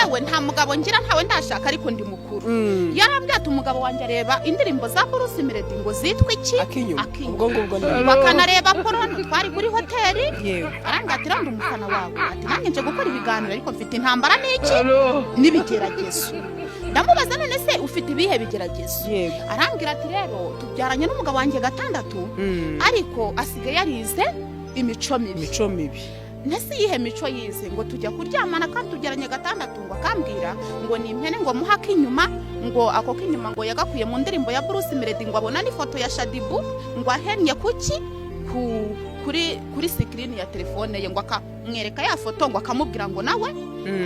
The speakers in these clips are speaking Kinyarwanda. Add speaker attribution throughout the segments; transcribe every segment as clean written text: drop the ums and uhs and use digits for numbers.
Speaker 1: ngewe nta mugabo ngira ntawe ndashaka ariko ndi mukuru yarambwiye ati umugabo wanjye areba indirimbo za Bruce Melody ngo zitwa iki
Speaker 2: ubwo
Speaker 1: bakanareba porno twari kuri hoteli arambwira ati randa umufana wawe ati nanjye nje gukora ibiganiro ariko mfite intambara n'iki n'ibigeragezo ndamubaza none se ufite ibihe bigeragezo arambwira ati rero tubyaranye n'umugabo wanjye gatandatu ariko asigaye yarize imico mibi nese yihe mico yize ngo tujya kuryamana kandi tubyaranye gatandatu ngo akambwira ngo ni impene ngo muhaka inyuma ngo ako kinyuma ngo yagakuye mu ndirimbo ya Bruce Melody ngo abona n'ifoto ya Shadibu ngo ahennye kuki kuri screen ya telefone ye ngo akamwereka ya foto ngo akamubwira ngo nawe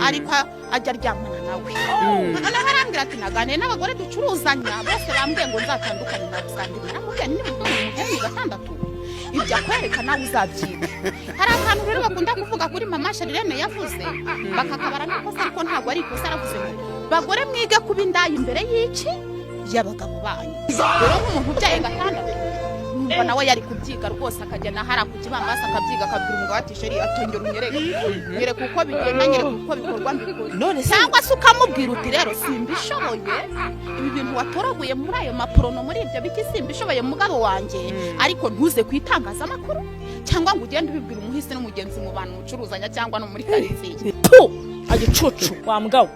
Speaker 1: ariko ajya aryamana nawe none harambwira ati nagane n'abagore ducuruzanya bose bambwiye ngo nzatandukane na Rusandira naramubwiye ni mu gatandatu ibyo akwereka nawe uzabyiga hari akantu rero bakunda kuvuga kuri mama Sharirene yavuze bakakabara n'ikosa ariko ntabwo ari ikosa aravuze ngo bagore mwige kuba indaya imbere y'iki y'abagabo banyu rero nk'umuntu ubyaye gatandatu numva nawe yari kubyiga rwose akajya nahara ku kibambasi akabyiga akabwira umugabo ati sheri atongera unyereke uko bigenda nyereke uko bikorwa mbikora cyangwa se ukamubwira uti rero simbishoboye ibi bintu watoraguye muri ayo maporono muri ibyo biki simbishoboye mugabo wanjye ariko ntuze kwitangaza amakuru cyangwa ngo ugende ubibwira umuhisi n'umugenzi mu bantu mucuruzanya cyangwa no muri karitsiye
Speaker 2: agicucu wa mugabo